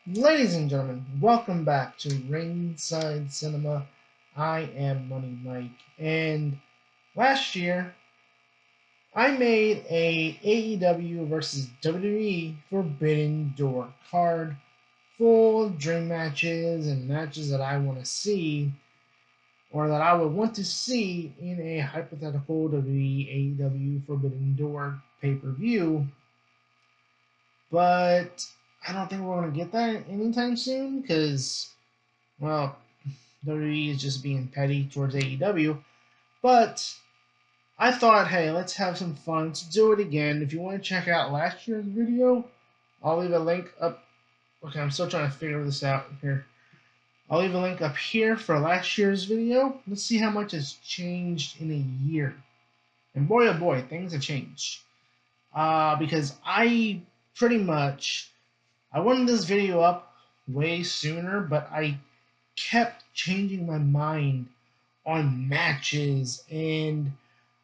Ladies and gentlemen, welcome back to Ringside Cinema. I am Money Mike, and last year I made a AEW versus WWE Forbidden Door card full of dream matches and matches that I want to see or that I would want to see in a hypothetical WWE AEW Forbidden Door pay-per-view. But I don't think we're going to get that anytime soon because, well, WWE is just being petty towards AEW. But I thought, hey, let's have some fun. Let's do it again. If you want to check out last year's video, I'll leave a link up. Okay, I'm still trying to figure this out here. I'll leave a link up here for last year's video. Let's see how much has changed in a year. And boy, oh boy, things have changed. Because I pretty much, I wanted this video up way sooner, but I kept changing my mind on matches, and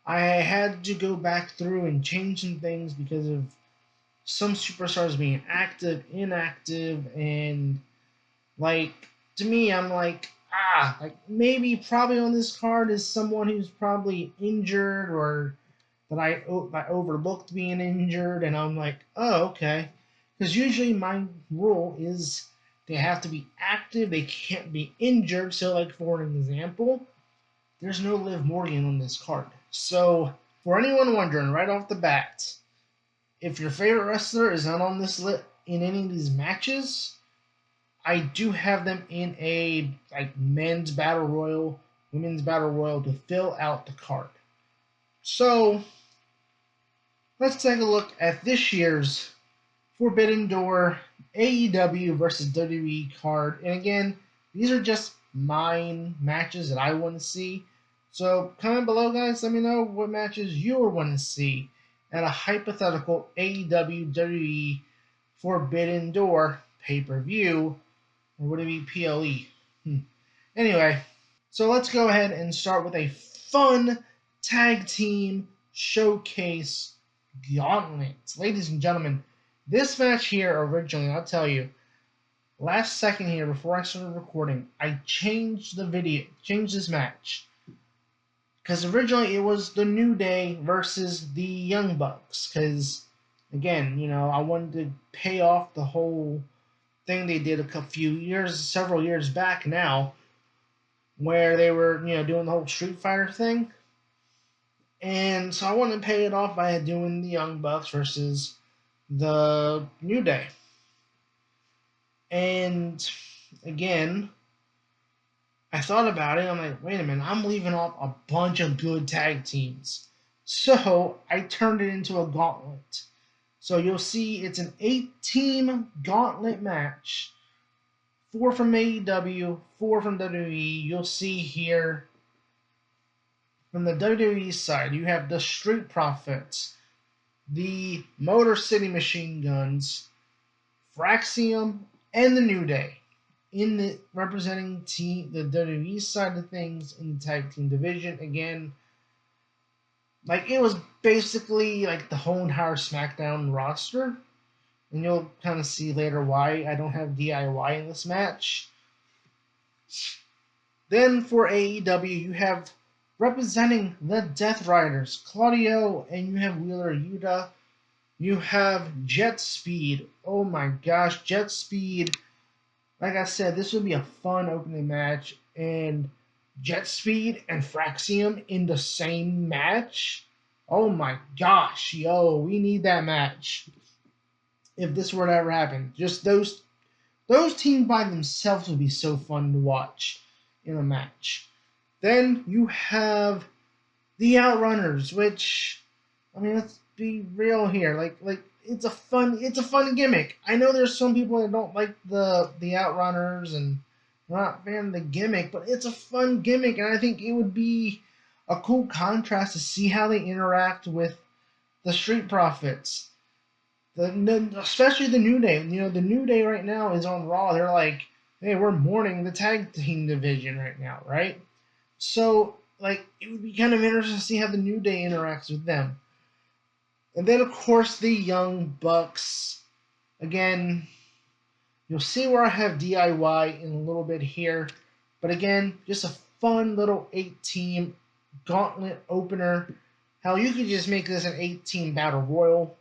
I had to go back through and change some things because of some superstars being active, inactive, and like to me, I'm like, like maybe probably on this card is someone who's probably injured or that I overlooked being injured, and I'm like, oh, okay. Because usually my rule is they have to be active, they can't be injured. So, like for an example, there's no Liv Morgan on this card. So, for anyone wondering right off the bat, if your favorite wrestler is not on this list in any of these matches, I do have them in a men's battle royal, women's battle royal to fill out the card. So let's take a look at this year's Forbidden Door AEW versus WWE card. And again, these are just mine matches that I want to see. So comment below, guys. Let me know what matches you would want to see at a hypothetical AEW WWE Forbidden Door pay-per-view. Or would it be PLE? Anyway, so let's go ahead and start with a fun tag team showcase gauntlet. Ladies and gentlemen, this match here originally, I'll tell you, last second here before I started recording, I changed the video, changed this match. Because originally it was the New Day versus the Young Bucks. Because, again, I wanted to pay off the whole thing they did several years back now, where they were, doing the whole Street Fighter thing. And so I wanted to pay it off by doing the Young Bucks versus the New Day. And again, I thought about it. I'm like, wait a minute, I'm leaving off a bunch of good tag teams. So I turned it into a gauntlet. So you'll see it's an 8-team gauntlet match. 4 from AEW, 4 from WWE. You'll see here from the WWE side, you have the Street Profits, the Motor City Machine Guns, Fraxium, and the New Day in the representing the WWE side of things in the tag team division. Again, like it was basically like the whole entire SmackDown roster, and you'll kind of see later why I don't have DIY in this match. Then for AEW, you have representing the Death Riders, Claudio, and you have Wheeler Yuta. You have Jet Speed. Oh my gosh, Jet Speed. Like I said, this would be a fun opening match. And Jet Speed and Fraxium in the same match. Oh my gosh, yo, we need that match. If this were to ever happen. Just those teams by themselves would be so fun to watch in a match. Then you have the Outrunners, which, I mean, let's be real here. Like it's a fun gimmick. I know there's some people that don't like the Outrunners and not fan of the gimmick, but it's a fun gimmick, and I think it would be a cool contrast to see how they interact with the Street Profits. Especially the New Day. The New Day right now is on Raw. They're like, hey, we're mourning the tag team division right now, right? So, like, it would be kind of interesting to see how the New Day interacts with them. And then, of course, the Young Bucks. Again, You'll see where I have DIY in a little bit here. But again, just a fun little 8-team gauntlet opener. Hell, you could just make this an 8-team battle royal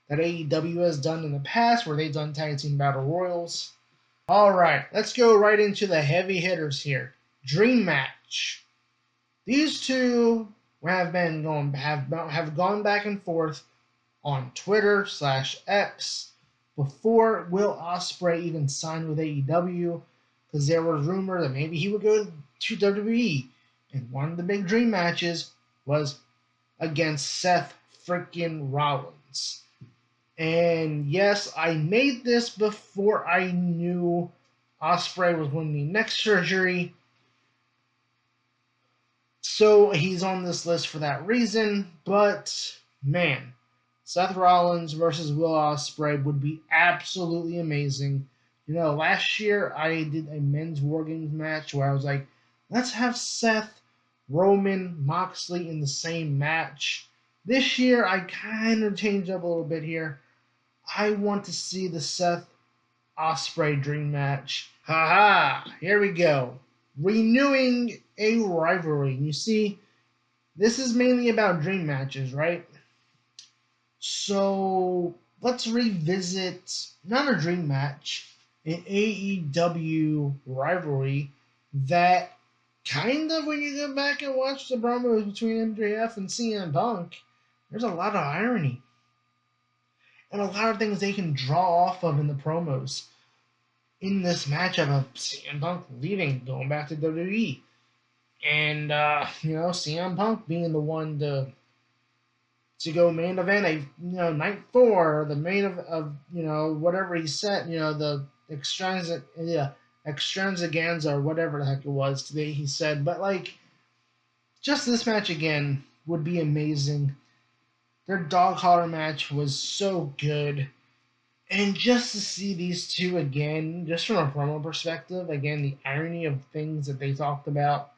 that AEW has done in the past, where they've done tag team battle royals. All right, let's go right into the heavy hitters here. Dream match. These two have gone back and forth on Twitter/X before Will Ospreay even signed with AEW, because there was rumor that maybe he would go to WWE, and one of the big dream matches was against Seth freaking Rollins. And yes, I made this before I knew Ospreay was going to need neck surgery. So he's on this list for that reason. But man, Seth Rollins versus Will Ospreay would be absolutely amazing. You know, last year I did a men's WarGames match where I was like, let's have Seth, Roman, Moxley in the same match. This year I kind of changed up a little bit here. I want to see the Seth Ospreay dream match. Haha, here we go. Renewing a rivalry. You see, this is mainly about dream matches, right? So let's revisit not a dream match, an AEW rivalry that kind of, when you go back and watch the promos between MJF and CM Punk, there's a lot of irony and a lot of things they can draw off of in the promos. In this matchup of CM Punk leaving, going back to WWE, and CM Punk being the one to go main event, night 4, the main of whatever he said, the extravaganza or whatever the heck it was today he said, but like, just this match again would be amazing. Their dog collar match was so good. And just to see these two again, just from a promo perspective, again, the irony of things that they talked about,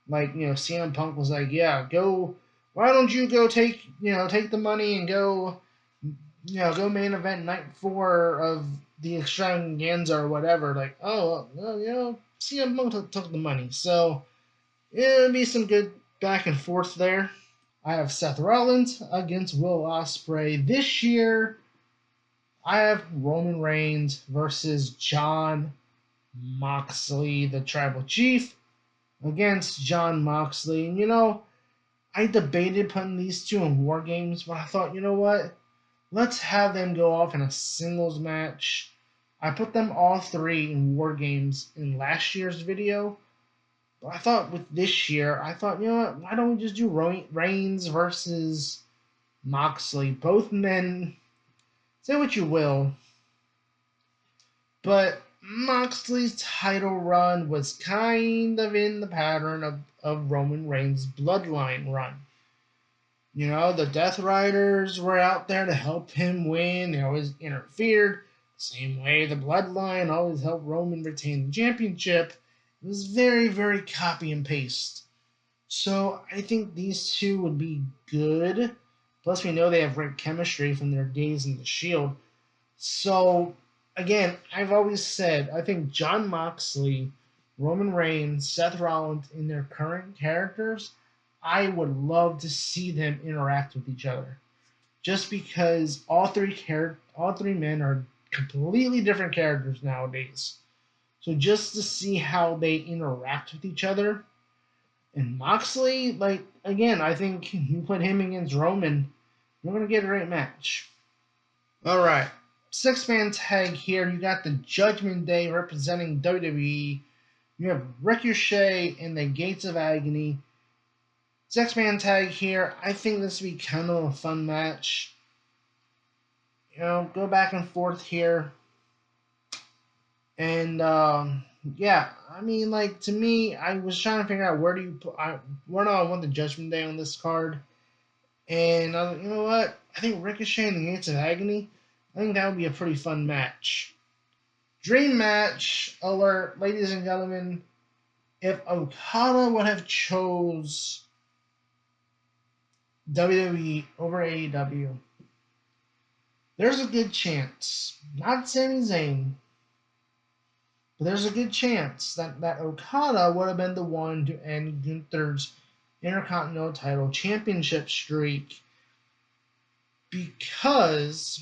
like, CM Punk was like, yeah, go, why don't you go take the money and go main event night 4 of the extravaganza or whatever. Like, oh, well, CM Punk took the money. So, it'll be some good back and forth there. I have Seth Rollins against Will Ospreay. This year, I have Roman Reigns versus Jon Moxley, the Tribal Chief, against Jon Moxley. And I debated putting these two in WarGames, but I thought, you know what? Let's have them go off in a singles match. I put them all 3 in WarGames in last year's video, but I thought with this year, you know what? Why don't we just do Reigns versus Moxley? Both men, say what you will, but Moxley's title run was kind of in the pattern of Roman Reigns' bloodline run. The Death Riders were out there to help him win. They always interfered. Same way the bloodline always helped Roman retain the championship. It was very, very copy and paste. So I think these two would be good. Plus, we know they have great chemistry from their days in the Shield. So, again, I've always said, I think Jon Moxley, Roman Reigns, Seth Rollins, in their current characters, I would love to see them interact with each other. Just because all three men are completely different characters nowadays. So just to see how they interact with each other. And Moxley, again, I think you put him against Roman, you're going to get a great match. All right. 6-man tag here. You got the Judgment Day representing WWE. You have Ricochet and the Gates of Agony. 6-man tag here. I think this would be kind of a fun match. Go back and forth here. And, yeah, I mean, to me, I was trying to figure out where do I want the Judgment Day on this card. And, you know what? I think Ricochet and the Gates of Agony, I think that would be a pretty fun match. Dream match alert, ladies and gentlemen. If Okada would have chose WWE over AEW, there's a good chance, not Sami Zayn, But there's a good chance that Okada would have been the one to end Gunther's Intercontinental title championship streak because,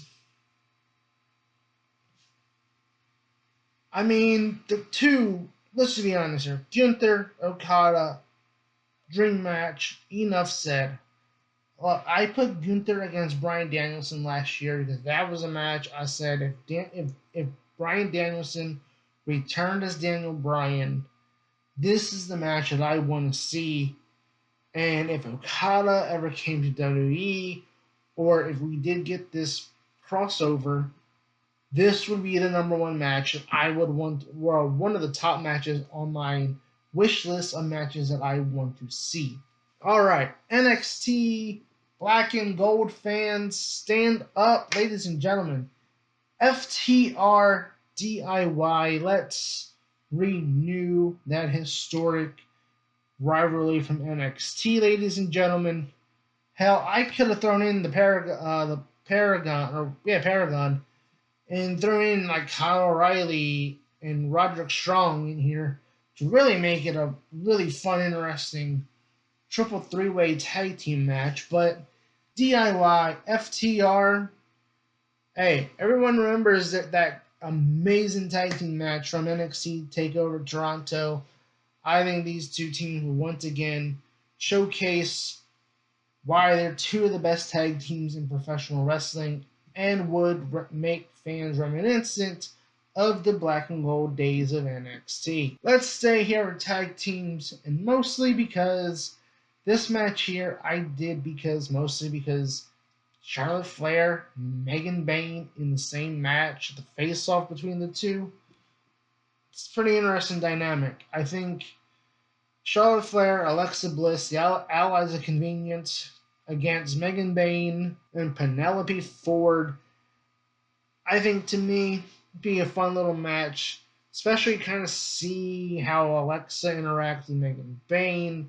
I mean, the two, let's just be honest here, Gunther, Okada, dream match, enough said. Well, I put Gunther against Bryan Danielson last year because that was a match I said if Bryan Danielson returned as Daniel Bryan, this is the match that I want to see. And if Okada ever came to WWE, or if we did get this crossover, this would be the number one match that I would want, well, one of the top matches on my wish list of matches that I want to see. All right, NXT Black and Gold fans, stand up, ladies and gentlemen. FTR DIY, let's renew that historic rivalry from NXT, ladies and gentlemen. Hell, I could have thrown in the Paragon, and thrown in like Kyle O'Reilly and Roderick Strong in here to really make it a really fun, interesting triple three-way tag team match. But DIY, FTR, hey, everyone remembers that amazing tag team match from NXT Takeover Toronto. I think these two teams will once again showcase why they're two of the best tag teams in professional wrestling and would make fans reminiscent of the black and gold days of NXT. Let's stay here with tag teams, and mostly because this match here I did mostly because Charlotte Flair, Megan Bayne in the same match, the face-off between the two. It's a pretty interesting dynamic. I think Charlotte Flair, Alexa Bliss, the allies of convenience against Megan Bayne and Penelope Ford. I think to me, be a fun little match, especially kind of see how Alexa interacts with Megan Bayne,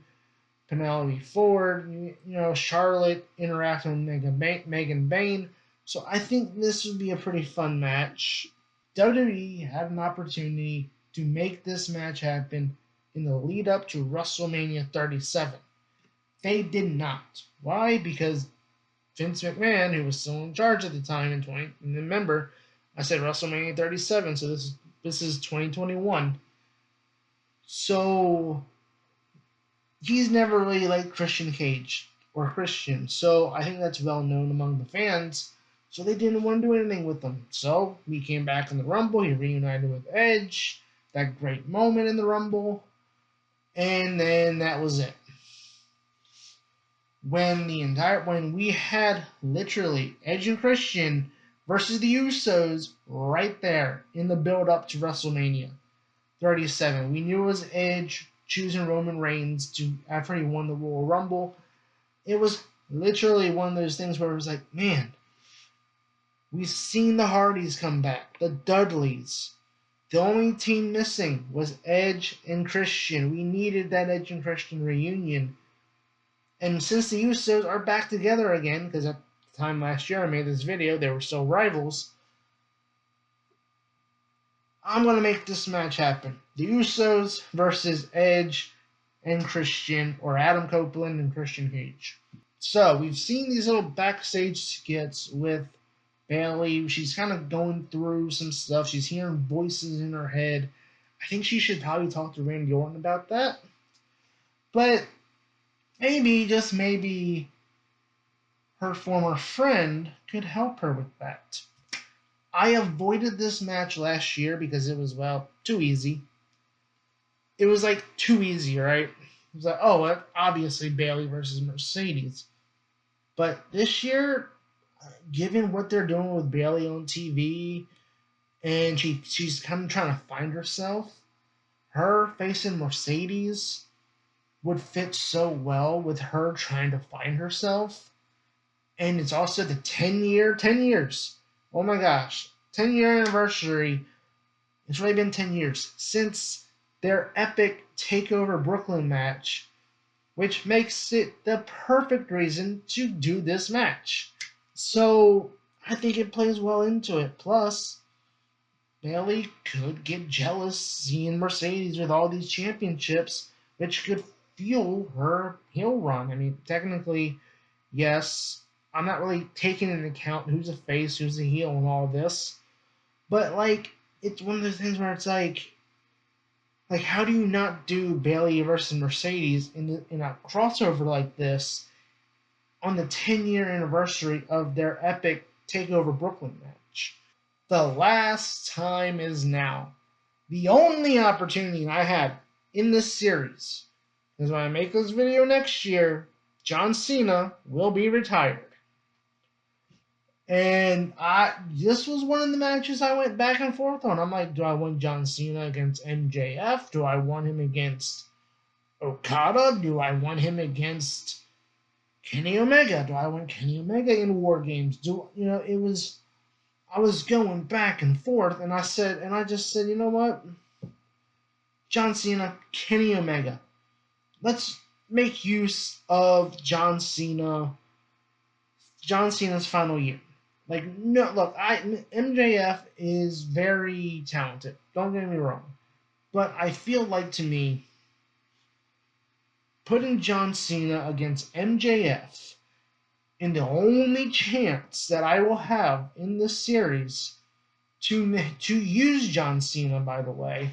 Penelope Ford, Charlotte interacting with Megan Bayne. So I think this would be a pretty fun match. WWE had an opportunity to make this match happen in the lead up to WrestleMania 37. They did not. Why? Because Vince McMahon, who was still in charge at the time and remember, I said WrestleMania 37, so this is 2021. So he's never really liked Christian Cage or Christian, so I think that's well known among the fans. So they didn't want to do anything with him. So he came back in the Rumble. He reunited with Edge. That great moment in the Rumble. And then that was it. When we had literally Edge and Christian versus the Usos right there in the build up to WrestleMania 37. We knew it was Edge choosing Roman Reigns after he won the Royal Rumble. It was literally one of those things where it was like, man, we've seen the Hardys come back, the Dudleys. The only team missing was Edge and Christian. We needed that Edge and Christian reunion. And since the Usos are back together again, because at the time last year I made this video, they were still rivals, I'm going to make this match happen. The Usos versus Edge and Christian, or Adam Copeland and Christian Cage. So, we've seen these little backstage skits with Bayley. She's kind of going through some stuff. She's hearing voices in her head. I think she should probably talk to Randy Orton about that. But maybe, just maybe, her former friend could help her with that. I avoided this match last year because it was, well, too easy. It was like too easy, right? It was like, oh, obviously Bayley versus Mercedes. But this year, given what they're doing with Bayley on TV, and she's kind of trying to find herself, her facing Mercedes would fit so well with her trying to find herself. And it's also the 10 years. Oh my gosh, 10-year anniversary. It's really been 10 years since their epic TakeOver Brooklyn match, which makes it the perfect reason to do this match. So I think it plays well into it. Plus, Bayley could get jealous seeing Mercedes with all these championships, which could fuel her heel run. I mean, technically, yes, I'm not really taking into account who's a face, who's a heel, and all this, but like, it's one of those things where it's like, how do you not do Bayley versus Mercedes in a crossover like this on the 10-year anniversary of their epic Takeover Brooklyn match? The last time is now. The only opportunity I had in this series is when I make this video next year, John Cena will be retired. And this was one of the matches I went back and forth on. I'm like, do I want John Cena against MJF? Do I want him against Okada? Do I want him against Kenny Omega? Do I want Kenny Omega in WarGames? I was going back and forth, and I just said, you know what? John Cena, Kenny Omega. Let's make use of John Cena's final year. Like, no, look, MJF is very talented. Don't get me wrong. But I feel like, to me, putting John Cena against MJF in the only chance that I will have in this series to use John Cena, by the way,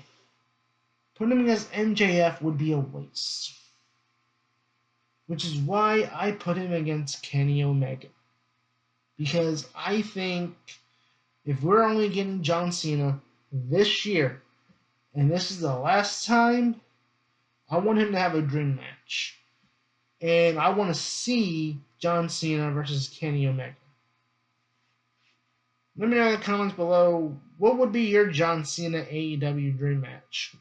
putting him against MJF would be a waste. Which is why I put him against Kenny Omega. Because I think if we're only getting John Cena this year, and this is the last time, I want him to have a dream match. And I want to see John Cena versus Kenny Omega. Let me know in the comments below, what would be your John Cena AEW dream match?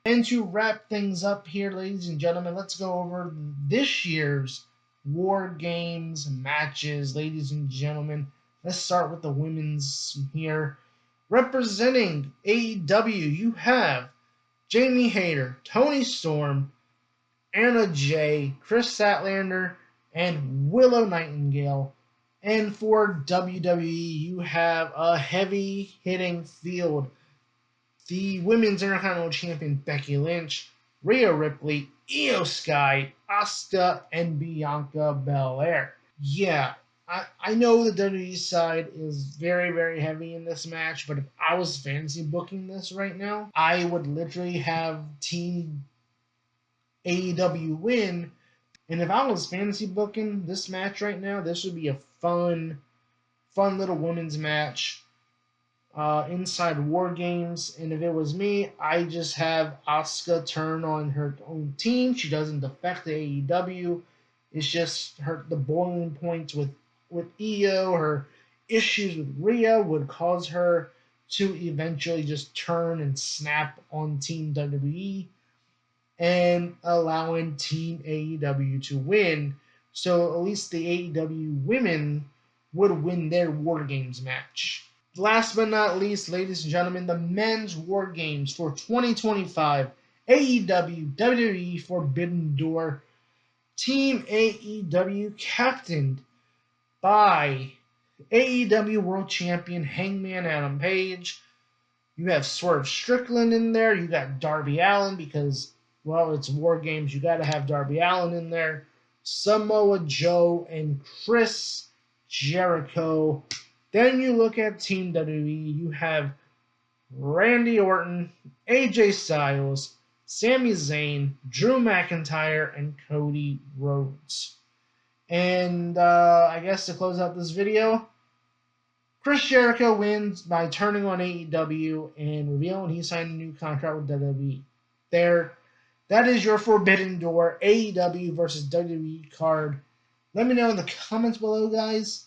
And to wrap things up here, ladies and gentlemen, let's go over this year's WarGames matches, ladies and gentlemen. Let's start with the women's here. Representing AEW, you have Jamie Hayter, Toni Storm, Anna Jay, Chris Statlander, and Willow Nightingale. And for WWE, you have a heavy-hitting field. The Women's Intercontinental Champion Becky Lynch, Rhea Ripley, Io Sky, Asuka, and Bianca Belair. Yeah, I know the WWE side is very, very heavy in this match, but if I was fantasy booking this right now, I would literally have Team AEW win. And if I was fantasy booking this match right now, this would be a fun little women's match. Inside WarGames, and if it was me, I just have Asuka turn on her own team. She doesn't defect to AEW. It's just the boiling points with Io, her issues with Rhea would cause her to eventually just turn and snap on Team WWE and allowing Team AEW to win. So at least the AEW women would win their WarGames match. Last but not least, ladies and gentlemen, the men's WarGames for 2025 AEW WWE Forbidden Door. Team AEW captained by AEW World Champion Hangman Adam Page. You have Swerve Strickland in there. You got Darby Allin because, well, it's WarGames. You got to have Darby Allin in there. Samoa Joe and Chris Jericho. Then you look at Team WWE, you have Randy Orton, AJ Styles, Sami Zayn, Drew McIntyre, and Cody Rhodes. And I guess to close out this video, Chris Jericho wins by turning on AEW and revealing he signed a new contract with WWE. That is your Forbidden Door AEW versus WWE card. Let me know in the comments below, guys.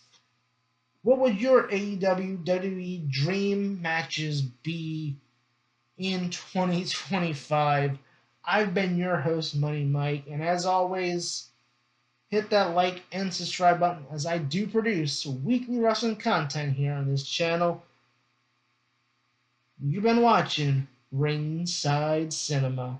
What would your AEW WWE dream matches be in 2025? I've been your host, Money Mike, and as always, hit that like and subscribe button as I do produce weekly wrestling content here on this channel. You've been watching Ringside Cinema.